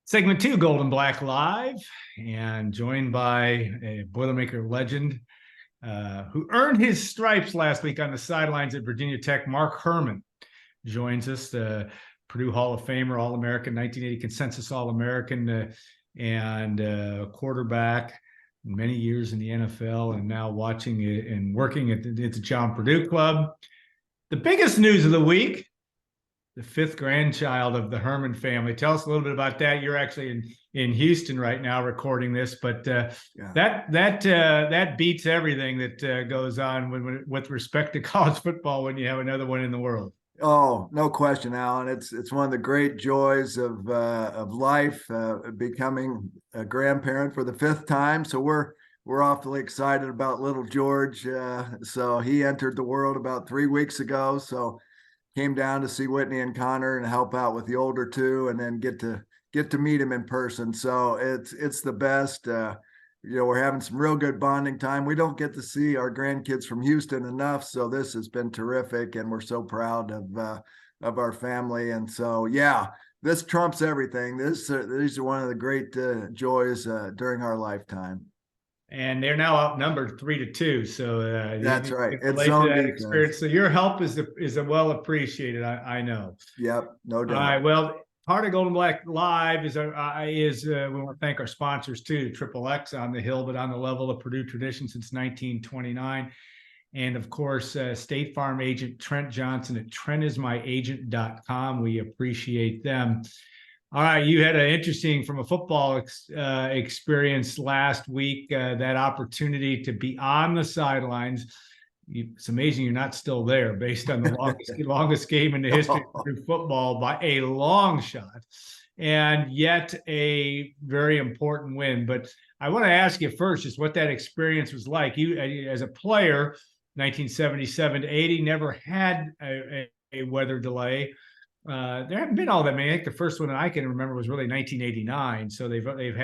Segment two, Gold and Black Live, and joined by a Boilermaker legend who earned his stripes last week on the sidelines at Virginia Tech. Mark Herrmann joins us, the Purdue Hall of Famer, All-American, 1980 Consensus All-American, and quarterback, many years in the NFL, and now watching it and working at the John Purdue Club. The biggest news of the week: the fifth grandchild of the Herrmann family. Tell us a little bit about that. You're actually in Houston right now recording this, but that beats everything that goes on with respect to college football when you have another one in the world. Oh, no question, Alan. It's one of the great joys of life, becoming a grandparent for the fifth time. So we're awfully excited about little George. So he entered the world about 3 weeks ago. So came down to see Whitney and Connor and help out with the older two, and then get to meet him in person. So it's the best. We're having some real good bonding time. We don't get to see our grandkids from Houston enough, so this has been terrific, and we're so proud of our family. And so, yeah, this trumps everything. These are one of the great joys during our lifetime. And they're now outnumbered 3-2. So that's right. It's zone that experience. So your help is well appreciated. I know. Yep, no doubt. All right. Well, part of Gold and Black Live is we want to thank our sponsors too, Triple X on the Hill, but on the level of Purdue tradition since 1929. And of course, State Farm agent Trent Johnson at trentismyagent.com. We appreciate them. All right, you had an interesting, from a football experience last week, that opportunity to be on the sidelines. It's amazing you're not still there, based on the longest game in the history of football by a long shot, and yet a very important win. But I want to ask you first just what that experience was like. You, as a player, 1977 to 80, never had a weather delay. There haven't been all that many. I think the first one that I can remember was really 1989. So they've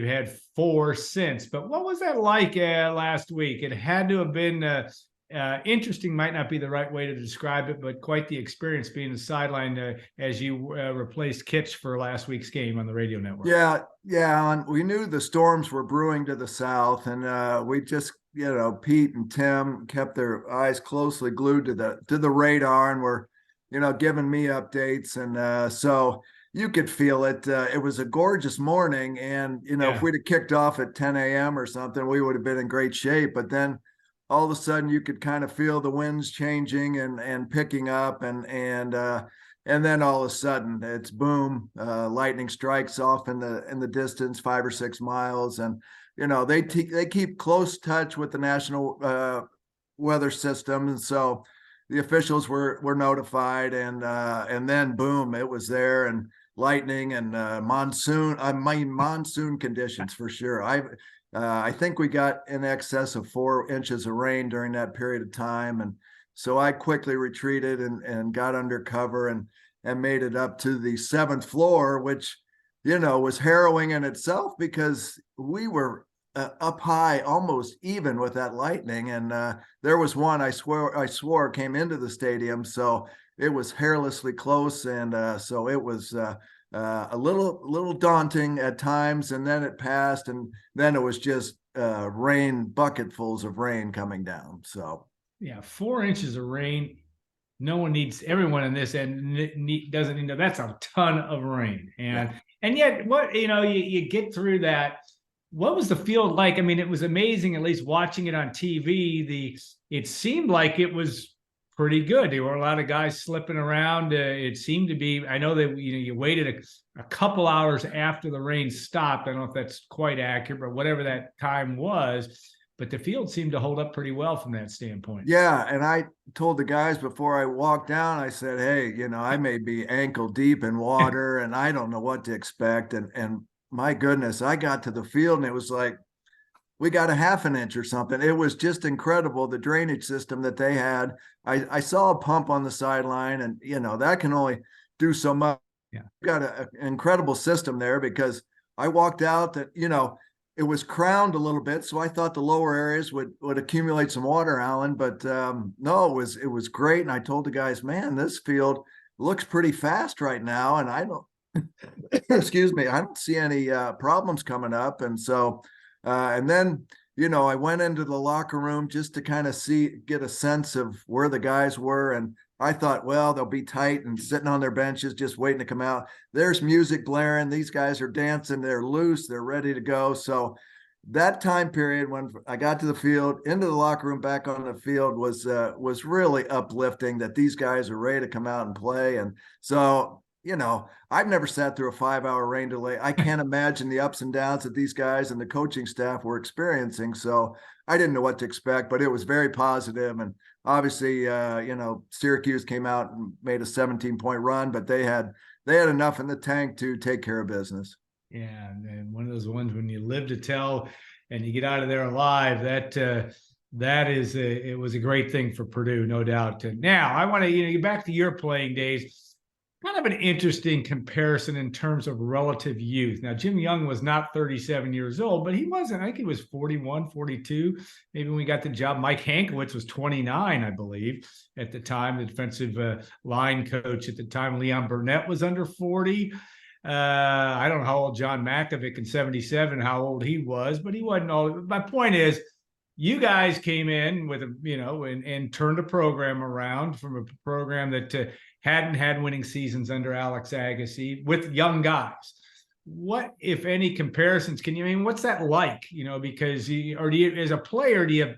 had four since. But what was that like last week? It had to have been interesting. Might not be the right way to describe it, but quite the experience being the sideline as you replaced Kitch for last week's game on the radio network. Yeah, Alan. We knew the storms were brewing to the south, and we just, Pete and Tim kept their eyes closely glued to the radar, and were giving me updates. And so you could feel it. It was a gorgeous morning. And, if we'd have kicked off at 10 a.m. or something, we would have been in great shape. But then all of a sudden you could kind of feel the winds changing and picking up. And then all of a sudden it's boom, lightning strikes off in the distance, 5 or 6 miles. And, they keep close touch with the national weather system. And so the officials were notified, and then boom, it was there, and lightning and monsoon conditions for sure. I think we got in excess of 4 inches of rain during that period of time, and so I quickly retreated and got under cover and made it up to the 7th floor, which was harrowing in itself, because we were up high, almost even with that lightning. And there was one I swore came into the stadium, so it was hairlessly close. And so it was a little daunting at times, and then it passed, and then it was just rain, bucketfuls of rain coming down. So yeah, 4 inches of rain. Everyone in this end doesn't know that's a ton of rain. And yet what, you get through that. What was the field like? I mean, it was amazing, at least watching it on TV. It seemed like it was pretty good. There were a lot of guys slipping around. It seemed to be, I know that you waited a couple hours after the rain stopped. I don't know if that's quite accurate, but whatever that time was, but the field seemed to hold up pretty well from that standpoint. Yeah, and I told the guys before I walked down, I said, hey, I may be ankle deep in water and I don't know what to expect. And my goodness, I got to the field and it was like, we got a half an inch or something. It was just incredible, the drainage system that they had. I saw a pump on the sideline, and, that can only do so much. Yeah. Got an incredible system there, because I walked out that, it was crowned a little bit. So I thought the lower areas would accumulate some water, Alan, but no, it was great. And I told the guys, man, this field looks pretty fast right now. And I excuse me, I don't see any problems coming up. And so, and then, I went into the locker room just to kind of get a sense of where the guys were. And I thought, well, they'll be tight and sitting on their benches, just waiting to come out. There's music blaring. These guys are dancing. They're loose. They're ready to go. So that time period when I got to the field, into the locker room, back on the field was really uplifting that these guys are ready to come out and play. And so, I've never sat through a 5-hour rain delay. I can't imagine the ups and downs that these guys and the coaching staff were experiencing. So I didn't know what to expect, but it was very positive. And obviously, Syracuse came out and made a 17-point run, but they had enough in the tank to take care of business. Yeah, and one of those ones when you live to tell and you get out of there alive, it was a great thing for Purdue, no doubt. Now I want to get back to your playing days. Kind of an interesting comparison in terms of relative youth. Now, Jim Young was not 37 years old, but he wasn't. I think he was 41, 42. Maybe when we got the job, Mike Hankwitz was 29, I believe, at the time. The defensive line coach at the time, Leon Burnett, was under 40. I don't know how old John Makovic in 77, how old he was, but he wasn't old. My point is, you guys came in with and turned a program around from a program that hadn't had winning seasons under Alex Agassi with young guys. What, if any, comparisons can you? What's that like? Because as a player, they're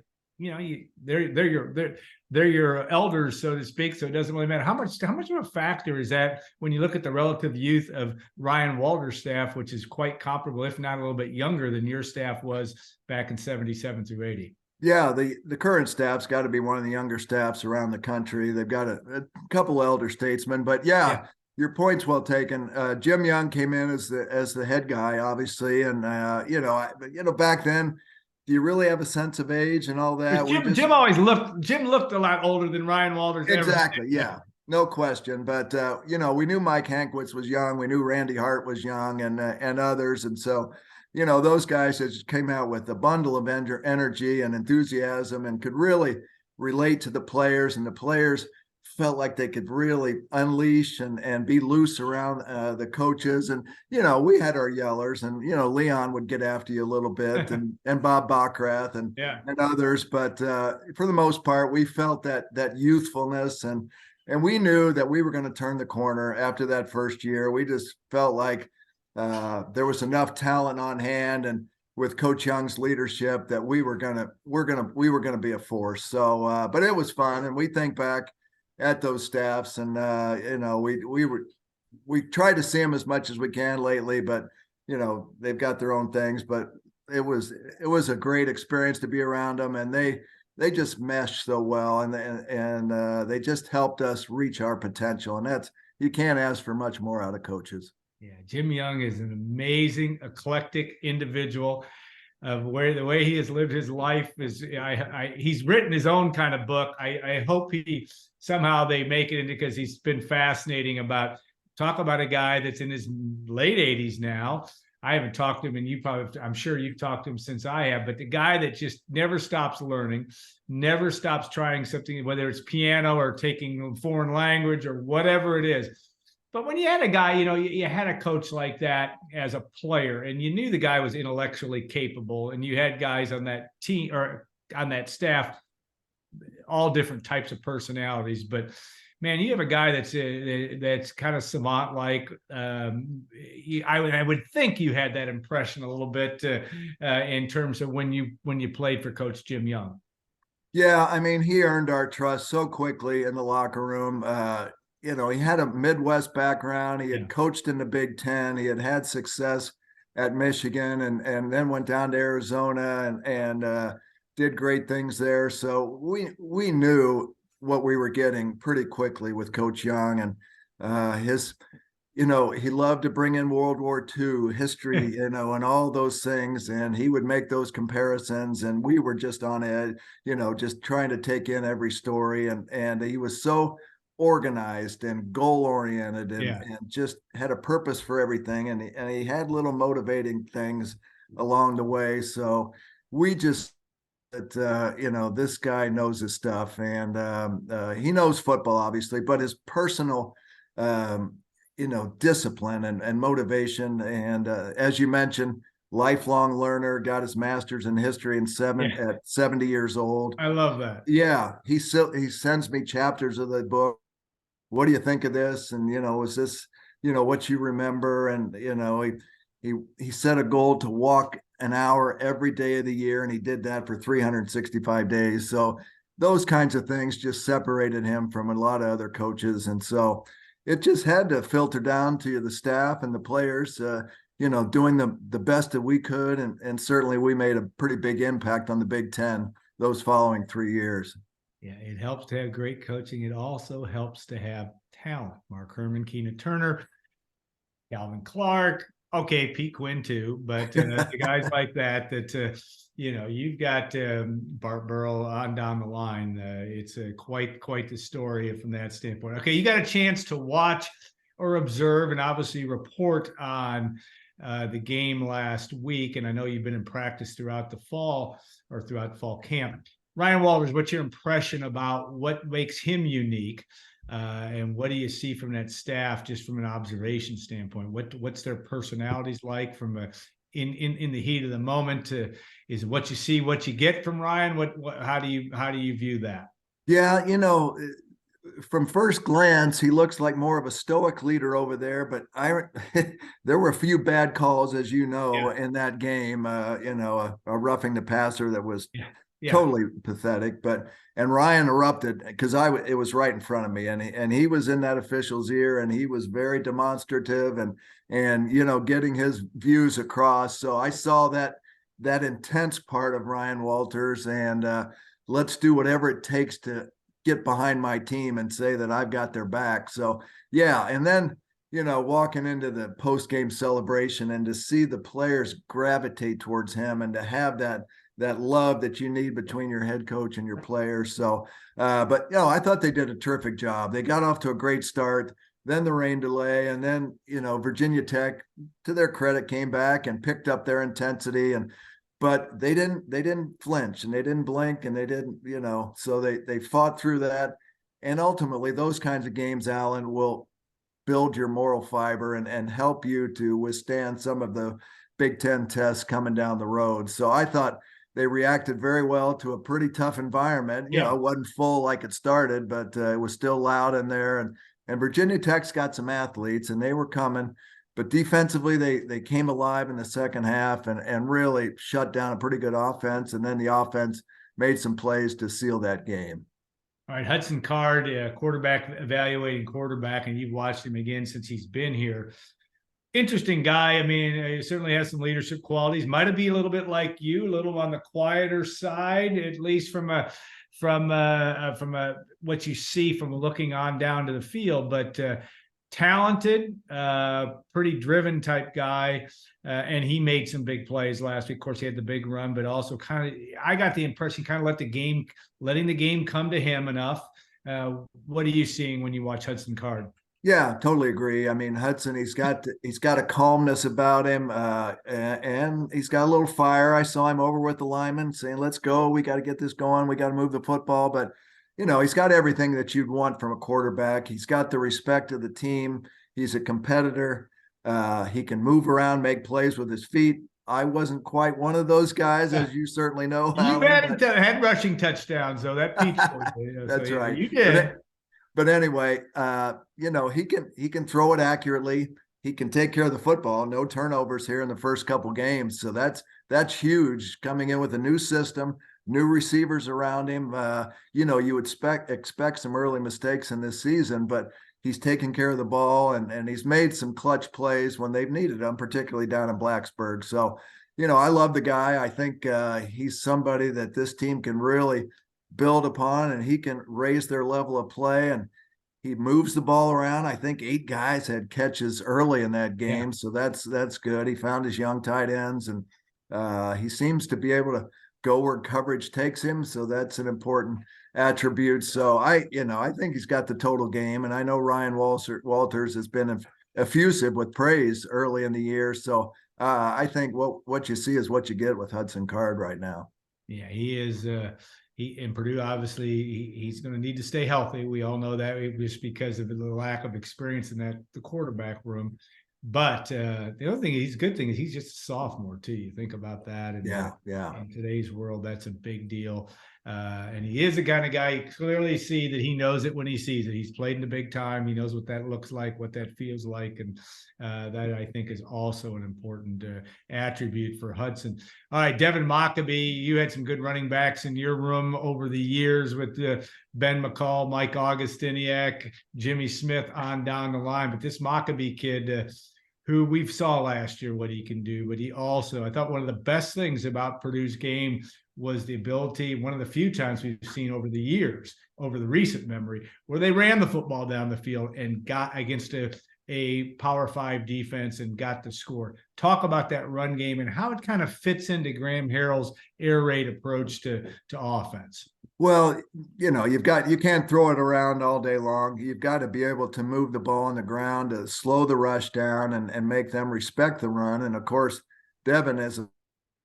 your elders, so to speak. So it doesn't really matter how much of a factor is that when you look at the relative youth of Ryan Walder's staff, which is quite comparable, if not a little bit younger than your staff was back in 77 through 80. Yeah, the current staff's got to be one of the younger staffs around the country. They've got a couple elder statesmen, but yeah, your point's well taken. Jim Young came in as the head guy, obviously, and back then, do you really have a sense of age and all that? Jim looked a lot older than Ryan Walters. Exactly, yeah, no question. But we knew Mike Hankwitz was young. We knew Randy Hart was young, and others, and so. Those guys just came out with a bundle of energy and enthusiasm and could really relate to the players, and the players felt like they could really unleash and be loose around the coaches. And, we had our yellers, and, Leon would get after you a little bit, and Bob Bockrath and others. But for the most part, we felt that youthfulness, and we knew that we were going to turn the corner after that first year. We just felt like there was enough talent on hand, and with Coach Young's leadership, that we were gonna be a force. So, but it was fun, and we think back at those staffs, and we tried to see them as much as we can lately, but they've got their own things. But it was a great experience to be around them, and they just meshed so well, and they just helped us reach our potential, and you can't ask for much more out of coaches. Yeah, Jim Young is an amazing, eclectic individual. The way he has lived his life is, he's written his own kind of book. I hope they make it into, because he's been fascinating talk about a guy that's in his late 80s now. I haven't talked to him, and I'm sure you've talked to him since I have, but the guy that just never stops learning, never stops trying something, whether it's piano or taking a foreign language or whatever it is. But when you had a guy, you had a coach like that as a player, and you knew the guy was intellectually capable, and you had guys on that team or on that staff, all different types of personalities. But man, you have a guy that's kind of savant-like. I would think you had that impression a little bit in terms of when you played for Coach Jim Young. Yeah, he earned our trust so quickly in the locker room. He had a Midwest background. He had coached in the Big Ten. He had success at Michigan, and then went down to Arizona and did great things there. So we knew what we were getting pretty quickly with Coach Young, and he loved to bring in World War II history, and all those things, and he would make those comparisons, and we were just on edge, just trying to take in every story, and he was so organized and goal oriented, and just had a purpose for everything, and he had little motivating things along the way. So we just this guy knows his stuff, and he knows football, obviously, but his personal discipline and motivation. And as you mentioned, lifelong learner, got his master's in history Yeah, at 70 years old. I love that. Yeah, he sends me chapters of the book. What do you think of this? And is this what you remember? And he set a goal to walk an hour every day of the year, and he did that for 365 days. So those kinds of things just separated him from a lot of other coaches, and so it just had to filter down to the staff and the players. Doing the best that we could, and certainly we made a pretty big impact on the Big Ten those following 3 years. Yeah, it helps to have great coaching. It also helps to have talent. Mark Herrmann, Keena Turner, Calvin Clark. Okay, Pete Quinn too, but the guys like that you've got Bart Burrow on down the line. It's quite the story from that standpoint. Okay, you got a chance to watch or observe and obviously report on the game last week, and I know you've been in practice throughout the fall or throughout fall camp. Ryan Walters, what's your impression about what makes him unique? And what do you see from that staff, just from an observation standpoint? What's their personalities like from in the heat of the moment? Is what you see, what you get from Ryan? How do you view that? Yeah, from first glance, he looks like more of a stoic leader over there. But there were a few bad calls, as you know, Yeah. in that game. A roughing the passer that was Yeah. totally pathetic. And Ryan erupted because it was right in front of me, and he was in that official's ear, and he was very demonstrative and getting his views across. So I saw that intense part of Ryan Walters, and let's do whatever it takes to get behind my team and say that I've got their back. So yeah, and then walking into the post game celebration and to see the players gravitate towards him and to have that love that you need between your head coach and your players. So, but I thought they did a terrific job. They got off to a great start. Then the rain delay, and then Virginia Tech, to their credit, came back and picked up their intensity, but they didn't flinch and they didn't blink and they didn't so they fought through that, and ultimately those kinds of games, Alan, will build your moral fiber and help you to withstand some of the Big Ten tests coming down the road. So I thought they reacted very well to a pretty tough environment. Yeah. It wasn't full like it started, but it was still loud in there. And Virginia Tech's got some athletes, and they were coming. But defensively, they came alive in the second half and really shut down a pretty good offense. And then the offense made some plays to seal that game. All right, Hudson Card, quarterback, evaluating quarterback, and you've watched him again since he's been here. Interesting guy. I mean, he certainly has some leadership qualities. Might have been a little bit like you, a little on the quieter side, at least from what you see from looking on down to the field. But talented, pretty driven type guy, and he made some big plays last week. Of course, he had the big run, but also I got the impression kind of letting the game come to him enough. What are you seeing when you watch Hudson Card? Yeah, totally agree. I mean, Hudson, he's got a calmness about him, and he's got a little fire. I saw him over with the linemen saying, "Let's go. We got to get this going. We got to move the football." But he's got everything that you'd want from a quarterback. He's got the respect of the team. He's a competitor. He can move around, make plays with his feet. I wasn't quite one of those guys, as you certainly know, You've Alan. had rushing touchdowns, though. That Peach boy, That's so, right. you did. But anyway, he can throw it accurately. He can take care of the football. No turnovers here in the first couple games, so that's huge. Coming in with a new system, new receivers around him. You would expect some early mistakes in this season, but he's taken care of the ball and he's made some clutch plays when they've needed them, particularly down in Blacksburg. So, I love the guy. I think he's somebody that this team can really build upon, and he can raise their level of play, and he moves the ball around. I think 8 guys had catches early in that game. Yeah. So that's good. He found his young tight ends, and he seems to be able to go where coverage takes him. So that's an important attribute. So I think he's got the total game, and I know Ryan Walters has been effusive with praise early in the year. So I think what you see is what you get with Hudson Card right now. Yeah, he is. Purdue, obviously, he's going to need to stay healthy. We all know that just because of the lack of experience in the quarterback room. But the other thing, good thing is he's just a sophomore too. You think about that, and Yeah. in today's world, that's a big deal. And he is the kind of guy you clearly see that he knows it when he sees it. He's played in the big time. He knows what that looks like, what that feels like, and that I think is also an important attribute for Hudson. All right, Devin Mockabee, you had some good running backs in your room over the years with Ben McCall, Mike Augustiniak, Jimmy Smith on down the line. But this Mockabee kid, who we saw last year what he can do, but he also, I thought one of the best things about Purdue's game was the ability, one of the few times we've seen over the years, over the recent memory, where they ran the football down the field and got against a Power 5 defense and got the score. Talk about that run game and how it kind of fits into Graham Harrell's air raid approach to offense. Well, you can't throw it around all day long. You've got to be able to move the ball on the ground to slow the rush down and make them respect the run. And of course, Devin is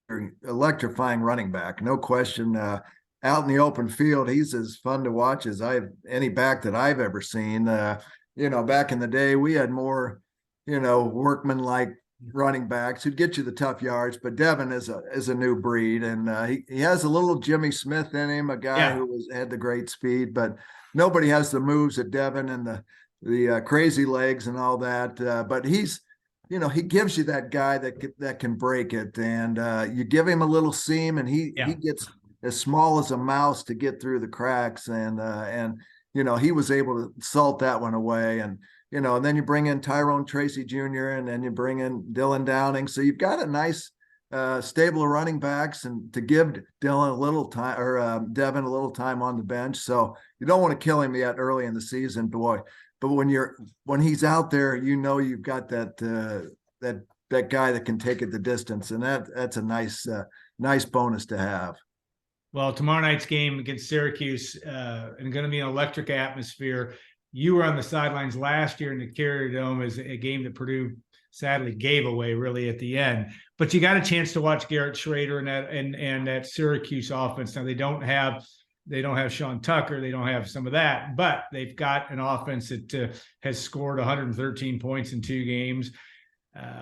an electrifying running back, no question. Out in the open field, he's as fun to watch as any back that I've ever seen. Back in the day, we had more, workman-like running backs who'd get you the tough yards, but Devin is a new breed, and he has a little Jimmy Smith in him, a guy who had the great speed, but nobody has the moves that Devin and the crazy legs and all that. But he's, he gives you that guy that can break it, and you give him a little seam, and he gets as small as a mouse to get through the cracks, and he was able to salt that one away, and then you bring in Tyrone Tracy Jr. and then you bring in Dylan Downing. So you've got a nice stable of running backs, and to give Dylan a little time, or Devin a little time on the bench. So you don't want to kill him yet early in the season, boy. But when he's out there, you've got that guy that can take it the distance, and that's a nice bonus to have. Well, tomorrow night's game against Syracuse and going to be an electric atmosphere. You were on the sidelines last year in the Carrier Dome as a game that Purdue sadly gave away really at the end. But you got a chance to watch Garrett Schrader and that Syracuse offense. Now they don't have Sean Tucker, they don't have some of that, but they've got an offense that has scored 113 points in 2 games.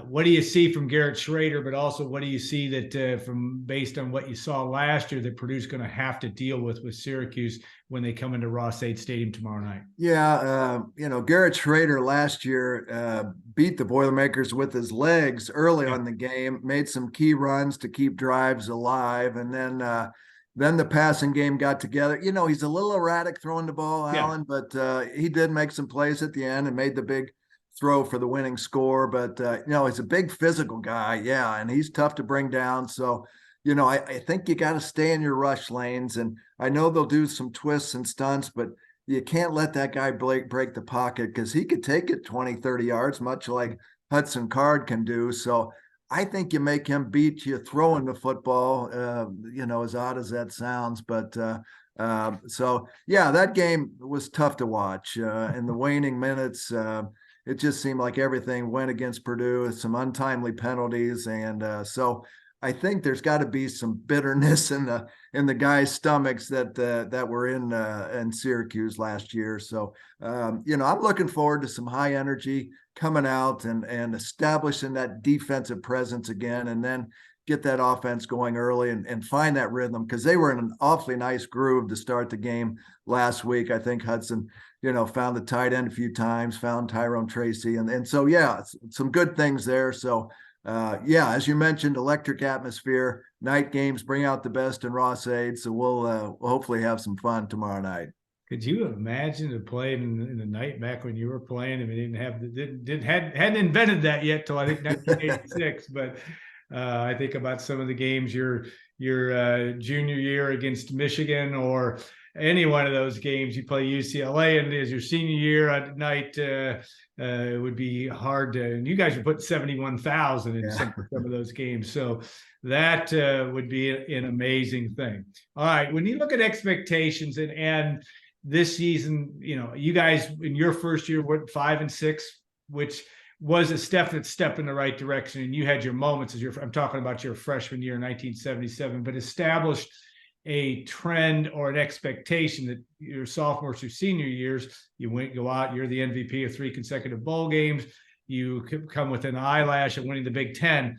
What do you see from Garrett Schrader, but also what do you see that from based on what you saw last year that Purdue's going to have to deal with Syracuse when they come into Ross-Ade Stadium tomorrow night? Yeah, Garrett Schrader last year beat the Boilermakers with his legs early on the game, made some key runs to keep drives alive, and then the passing game got together. He's a little erratic throwing the ball, Alan, but he did make some plays at the end and made the big throw for the winning score. But he's a big physical guy, and he's tough to bring down. So I think you got to stay in your rush lanes, and I know they'll do some twists and stunts, but you can't let that guy break the pocket, because he could take it 20-30 yards, much like Hudson Card can do. So I think you make him beat you throwing the football, as odd as that sounds. But that game was tough to watch in the waning minutes. It just seemed like everything went against Purdue with some untimely penalties. And so I think there's got to be some bitterness in the guys' stomachs that were in Syracuse last year. So, I'm looking forward to some high energy coming out and establishing that defensive presence again, and then get that offense going early and find that rhythm, because they were in an awfully nice groove to start the game last week. I think Hudson, found the tight end a few times, found Tyrone Tracy. And so, some good things there. So, as you mentioned, electric atmosphere, night games bring out the best in Ross-Ade. So we'll hopefully have some fun tomorrow night. Could you imagine to play in the night back when you were playing? I mean, hadn't invented that yet till I think 1986. But I think about some of the games your junior year against Michigan, or any one of those games. You play UCLA, and as your senior year at night, it would be hard to. And you guys are putting 71,000 in some of those games, so that would be an amazing thing. All right, when you look at expectations and this season, you guys in your first year went 5-6, which was a step in the right direction. And you had your moments I'm talking about your freshman year in 1977, but established a trend or an expectation that your sophomore through senior years, you go out, you're the MVP of 3 consecutive bowl games, you come within an eyelash of winning the Big Ten.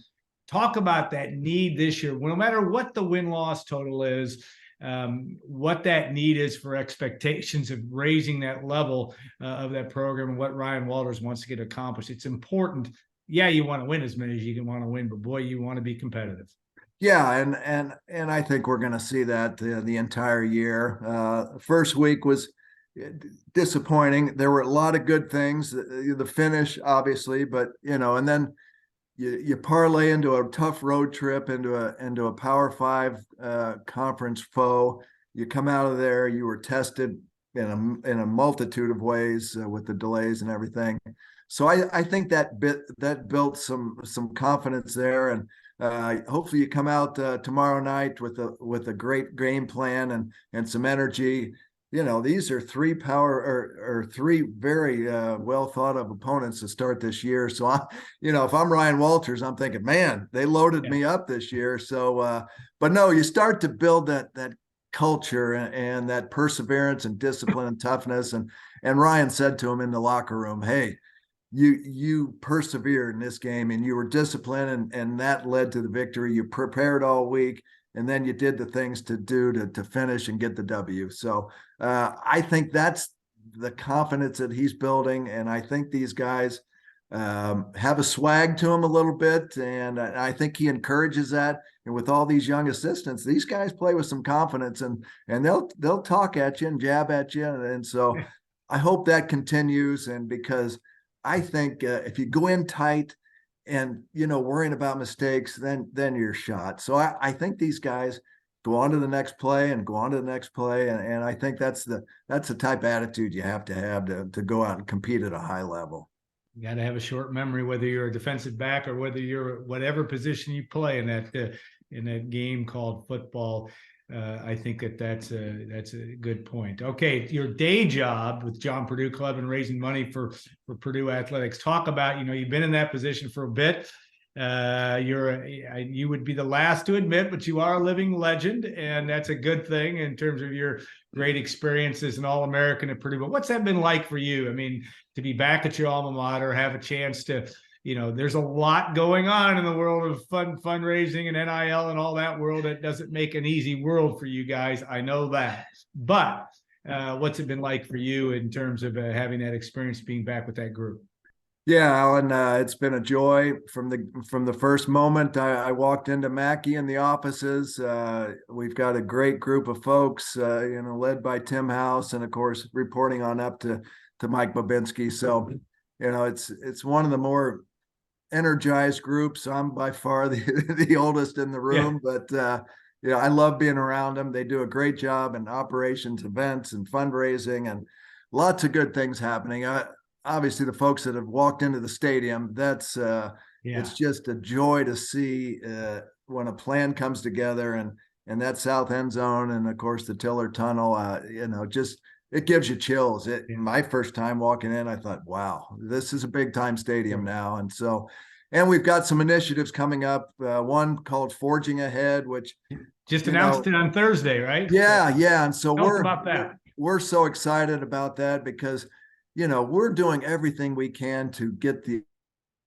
Talk about that need this year, no matter what the win-loss total is, what that need is for expectations of raising that level of that program and what Ryan Walters wants to get accomplished. It's important. Yeah, you want to win as many as you can want to win, but boy, you want to be competitive. Yeah, and I think we're going to see that the entire year. First week was disappointing. There were a lot of good things. The finish, obviously, but and then you parlay into a tough road trip into a Power Five conference foe. You come out of there, you were tested in a multitude of ways with the delays and everything. So I think that built some confidence there, and hopefully you come out tomorrow night with a great game plan and some energy. These are three very well thought of opponents to start this year. So if I'm Ryan Walters, I'm thinking, man, they loaded me up this year. So, but no, you start to build that culture and that perseverance and discipline and toughness. And Ryan said to him in the locker room, hey, you persevered in this game and you were disciplined and that led to the victory. You prepared all week and then you did the things to do to finish and get the W. So I think that's the confidence that he's building. And I think these guys have a swag to them a little bit. And I think he encourages that. And with all these young assistants, these guys play with some confidence and they'll talk at you and jab at you. And so I hope that continues. And because I think if you go in tight and worrying about mistakes, then you're shot. So I think these guys go on to the next play and go on to the next play, and I think that's the type of attitude you have to go out and compete at a high level. You got to have a short memory, whether you're a defensive back or whether you're whatever position you play in that game called football. I think that's a good point. Okay, your day job with John Purdue Club and raising money for Purdue athletics. Talk about you've been in that position for a bit. You would be the last to admit, but you are a living legend, and that's a good thing in terms of your great experience as an All-American at Purdue. But what's that been like for you? I mean, to be back at your alma mater, have a chance to there's a lot going on in the world of fundraising and NIL and all that world. It doesn't make an easy world for you guys. I know that. But what's it been like for you in terms of having that experience being back with that group? Yeah, Alan, it's been a joy from the first moment I walked into Mackey in the offices. We've got a great group of folks, led by Tim House, and of course reporting on up to Mike Babinski. So, it's one of the more energized groups. I'm by far the oldest in the room, but I love being around them. They do a great job in operations, events, and fundraising, and lots of good things happening. Obviously, the folks that have walked into the stadium, it's just a joy to see when a plan comes together and that south end zone, and of course the Tiller Tunnel. Just it gives you chills. My first time walking in, I thought, wow, this is a big time stadium now. And we've got some initiatives coming up. One called Forging Ahead, which just announced it on Thursday, right? Yeah. And so we're so excited about that because, we're doing everything we can to get the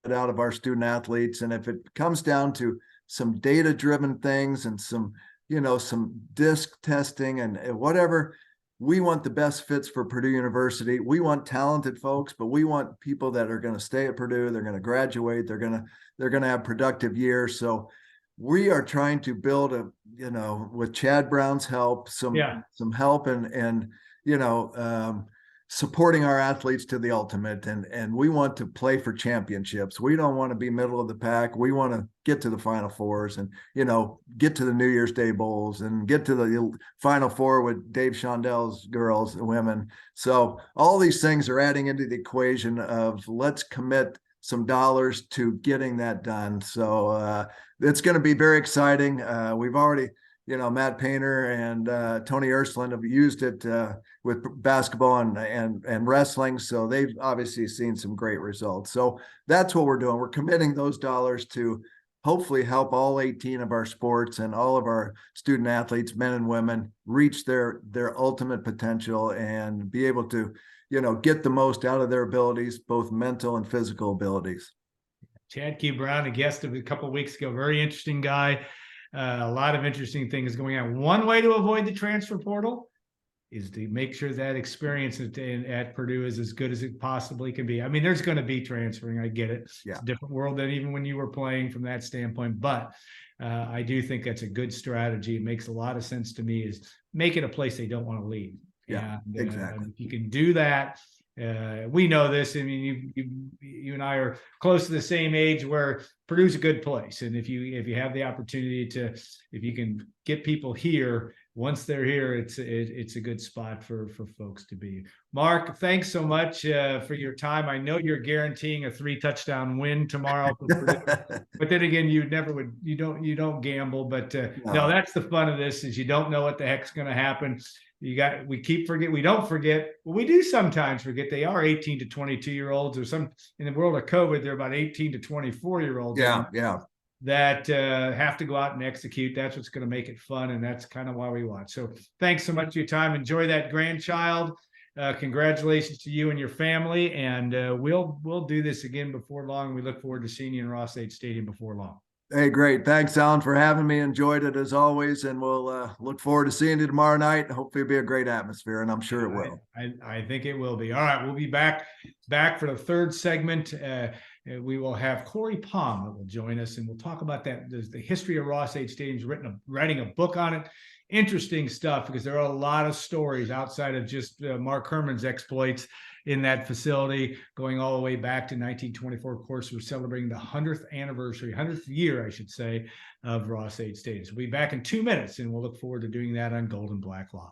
out of our student athletes. And if it comes down to some data-driven things and some disc testing and whatever, we want the best fits for Purdue University. We want talented folks, but we want people that are going to stay at Purdue. They're going to graduate. They're going to have productive years. So we are trying to build with Chad Brown's help, some help and supporting our athletes to the ultimate. And we want to play for championships. We don't want to be middle of the pack. We want to get to the Final Fours and, get to the New Year's Day Bowls and get to the Final Four with Dave Shondel's girls and women. So all these things are adding into the equation of let's commit some dollars to getting that done. So it's going to be very exciting. We've already, Matt Painter and Tony Ursland have used it with basketball and wrestling. So they've obviously seen some great results. So that's what we're doing. We're committing those dollars to hopefully help all 18 of our sports and all of our student athletes, men and women, reach their ultimate potential and be able to, get the most out of their abilities, both mental and physical abilities. Chad Q. Brown, a guest of a couple of weeks ago, very interesting guy. A lot of interesting things going on. One way to avoid the transfer portal is to make sure that experience at Purdue is as good as it possibly can be. I mean, there's going to be transferring. I get it. Yeah. It's a different world than even when you were playing from that standpoint. But I do think that's a good strategy. It makes a lot of sense to me, is make it a place they don't want to leave. Yeah, and, exactly. If you can do that, we know this. I mean, you and I are close to the same age where Purdue's a good place. And if you have the opportunity to, if you can get people here, once they're here, it's a good spot for folks to be. Mark, thanks so much for your time. I know you're guaranteeing a 3-touchdown win tomorrow for Purdue, but then again, you don't gamble. But no, that's the fun of this, is you don't know what the heck's going to happen. We don't forget. Well, we do sometimes forget they are 18 to 22-year-olds, or some in the world of COVID, they're about 18 to 24-year-olds. Yeah. That have to go out and execute. That's what's going to make it fun, and that's kind of why we watch. So thanks so much for your time. Enjoy that grandchild. Congratulations to you and your family, and we'll do this again before long. We look forward to seeing you in Ross-Ade Stadium before long. Hey, great. Thanks, Alan, for having me. Enjoyed it as always, and we'll look forward to seeing you tomorrow night. Hopefully it'll be a great atmosphere, and I'm sure it will. I think it will be. All right, we'll be back for the third segment. We will have Corey Palm that will join us, and we'll talk about that. There's the history of Ross-Ade Stadium. Writing a book on it. Interesting stuff, because there are a lot of stories outside of just Mark Herrmann's exploits in that facility, going all the way back to 1924. Of course, we're celebrating the 100th year, I should say, of Ross-Ade Stadium. So we'll be back in 2 minutes, and we'll look forward to doing that on Gold and Black Live.